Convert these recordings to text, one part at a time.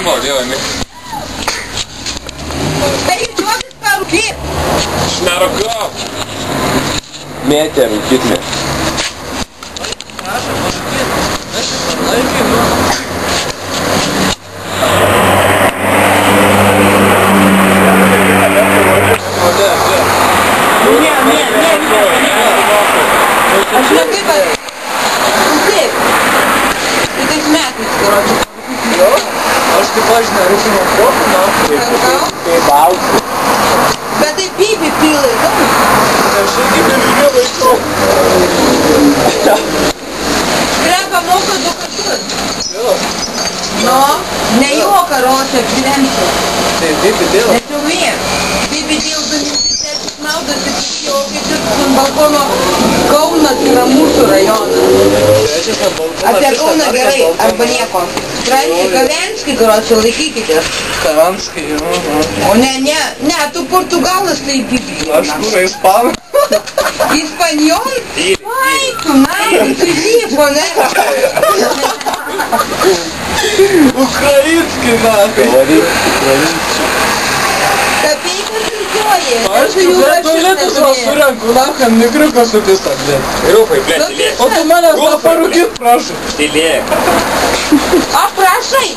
Žinau, Dievą mėgti. Tai juokis parūkyt. Aš nerūkau. Mėtė rūkyt mė. Prašom, parūkyt. Aš laikai, nu. Aš žinai, bet... Taip. Kitais metais, karočiui. Jo? Aš kaip aš nerūkimo kopų, na. Kaip balsų. Bet tai bibi pilai, daug. Aš irgi bibi laikau. Krepą moka 2 kartus. Jo. No, ne jo karočiui apsilemsiu. Tai bibi dėl. Nesumė. Bibi dėl 27 maudosi jau kaip ir ant balkono. Kaunas yra mūsų rajonas. Apie Kauną gerai, arba nieko. Straipsnį Kavenskį, karočiui, laikykitės. Kavenskį, jo. O ne, tu Portugalas tai bibi. Aš kur ispanų. Ispanjol? Ai, tu man, susipo, ne? Ukrainskį, na. Kapeikas skaičiuoji. Aš blėt, tualetus va surenku, naham, negriukas su tista, blėt. Rūpai, blėt, tylėk. O tu manęs parūkyt, prašau. Tylėk. Aprašai,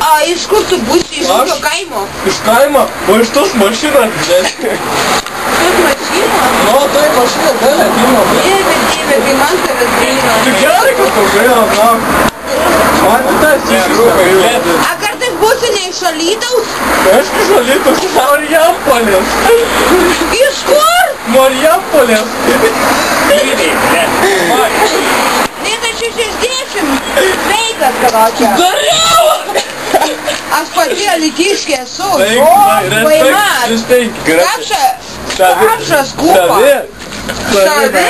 a iš kur tu būsi, iš kokio kaimo? Iš kaimo? O iš tos mašinas, blėt. Tos mašinos? No, tai mašina, gali ateina, blėt. Dieve, kai man tavęs gaila. Tu gerai, kad tu gaila, na. Man tas Rūpai, blėt. A kartais būsi ne iš Alytaus? Aš iš Alytaus, Marijampolės. Iš kur? Marijampolės. Tyliai, blėt. Nėra 60. Sveikas, karočiui. Dariau! Aš pati alytiškė esu. Respekt. Kapšas kūpa. Savi?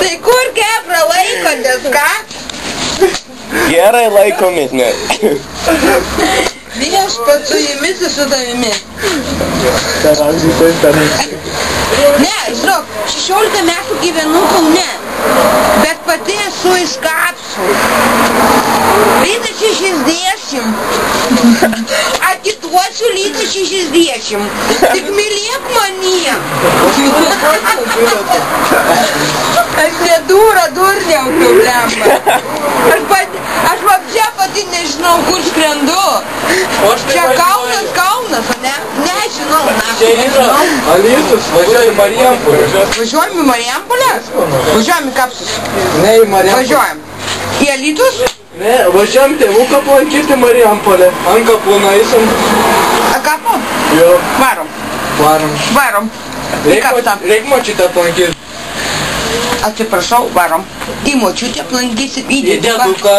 Tai kur kebra laikotės, ką? Gerai laikomės, ne. Viešpat su jumis ir su tavimi. Ne, žinok, 16 metų gyvenu Kaune, bet pati esu iš Kapsų. Lyta 60. Atituosiu lyta 60. Tik mylėk manie. Aš ne durniau problemą. Aš vapsia pati nežinau, kur skrendu. Čia Kaunas, o ne? Nežinau, nežinau. Alytus, važiuoju į Marijampolę. Važiuojam į Marijampolę? Važiuojam į Kapsus. Ne, į Marijampolę. Važiuojam. Į Alytus? Ne, važiuojam tėvuką aplankyti Marijampolę. Ant kapų nueisim. A kapo? Jo. Varom. Varom. Į kaptą. Reik močiutę aplankyti. Atsiprašau, varom. Į močiutę aplankysim, į dėduką.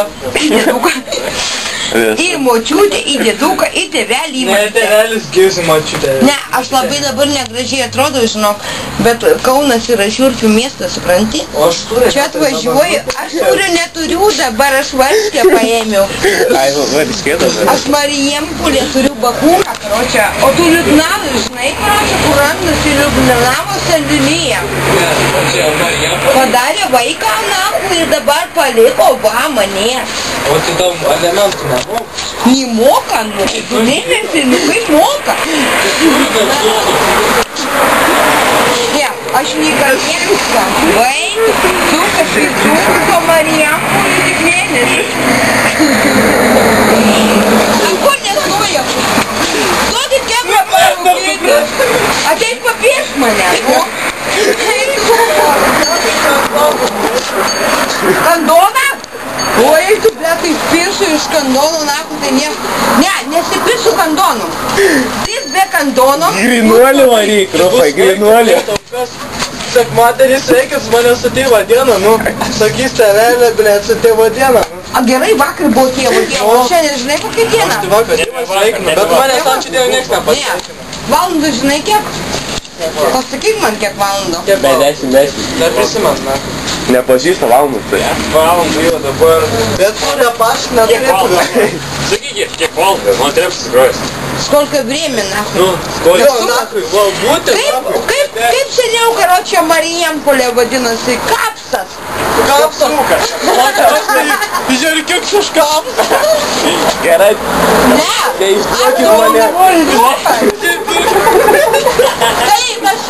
Į močiutę, į dėduką, į tėvelį, į Ne, tėvelis gyvsi močiutę. Ne, aš labai dabar negražiai atrodau, žinok, bet Kaunas yra šiurpių miestas, supranti? O aš turiu. Čia atvažiuoju, aš neturiu dabar, aš varškę paėmiau. Ai, varškė dabar. Aš Marijampolė turiu bakūką, karočią, o tu liūdnavai, žinai, karočią, kur randasi liūdnavo sandėlyje. Padarė vaiką namų ir dabar paliko va mane. O tai tau alimentų nemoka? Nemoka, nu, 2 mėnesiai, nu kaip moka. Ne, aš negalėsiu. Vaikų, sukas ir suko Marijampolė tik mėnesį. Ant kur nestoja? Duokit kebrą parūkyti. Ateik papiešk mane, nu. Kandoną? Oi, tu, ble, tai pirsiu iš kandono, naku, tai ne, nesipirsiu kandonų. Jis be kandono. Grinuolį varyk, Rufai, grinuolį. Sekmadienis reikės mane su tėvo dieną, nu, sakys tėvelė, blėt, su tėvo dieną. A gerai, vakar buvo tėvo diena, o šiandien žinai kokia diena? Aš tai vakar tėvą sveikinu, bet mane tam čia dieną nieks nepasveikina. Valandų žinai kiek? Pasakyk man kiek valandų. Be 10. Dar prisimant, na. Nepažįsta valandų, tai. Valandų jau dabar. Bet kuria paš neturėtų. Sakykit, kiek valandų, man treps susigrojęs. Skolka vrėmė, nahui. Nu, skolka. Jo, nahui, va, būtent nahui. Kaip seniau, karočią, Marijampolė vadinasi, Kapsas. kapsas. Žiūrėk, kiek suškapsas. Gerai, Ne. neišduokit Aš mane. noriu duoką. Taip, aš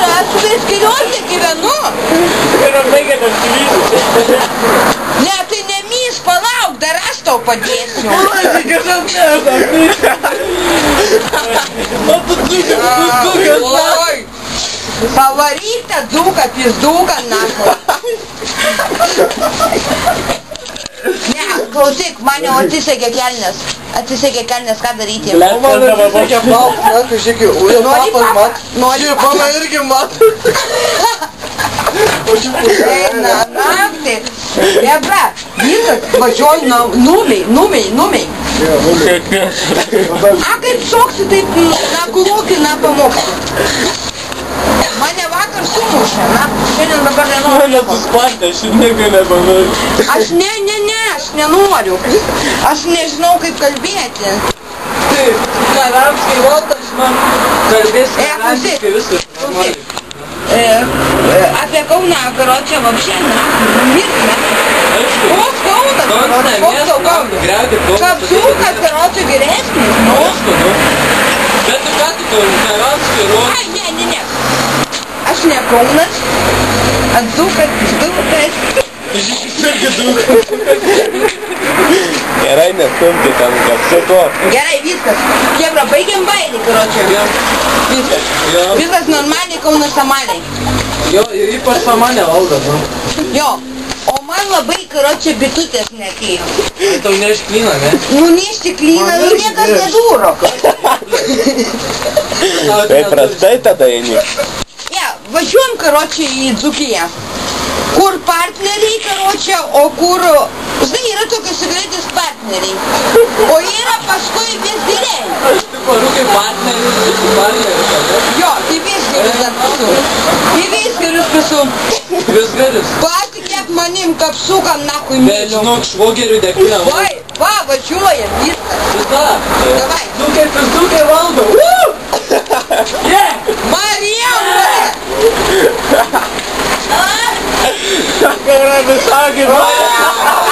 skiriuosi gyvenu. Ir baigia tam gyvyti. Ne, tai nemys, palauk, dar aš tau padėsiu. Oi, pavaryk tą dzūką, pizduką, nacho. Ne, klausyk, man jau atsisegė kelnes. Atsisegė kelnes, ką daryti? O man reikia plaukt, ne, kažkiek, o jau Nori papas papa? mat. Nori Žiūrėk, papa? mama irgi mat. Eina naktį. Debra, viskas, važiuoju numiai. A kaip šoksi, taip, na, kulūkį, na, pamoksiu. Mane vakar sumušė, na, šiandien dabar nenoriu. Suspatė, aš ir nieko nebanoriu. Aš aš nenoriu. Aš nežinau, kaip kalbėti. Taip, karamskai valdas man kalbės klausyk. viskas. Klausyk. Apie Kauną, karočią, вообще, mirtina. Koks Kaunas, karočią, koks tau Kaunas? Kapsukas, karočią, geresnis, nu. Bet tu ką tu karamskai ruoši? Ai, ne. Aš ne Kaunas, atsukas, pizdukas. Gerai, nestumti tam kapsuko. Gerai, viskas. Chebra, baigiam bailį, karočią. Viskas. Viskas normaliai Kaunas tamaliai. Jo, ypač mane valdo, nu. Jo. O man labai, karočią, bitutės nekėjo. Tai tau neišklyna, ne? Nu, neištiklyna, nu niekas nedūro. Tai prastai tada eini. Ja, važiuojam, karočią, į Dzūkiją. Kur partneriai, karočią, o kur... Žinai, yra tokios įgleidės partneriai. O yra paskui vizdiriai. Aš tik parūkai partnerius, Jo, tai visgerius dar pasu. Tai visgerius pasu. Visgerius. Patikėk manim, kapsukam, nakui Bet myliu. žinok, švogerių dėkina. Vai, va, važiuojam, viskas. Visa. Davai. Dukai, pizdukai valdo. Mariam! Gerai, visai gyvenai.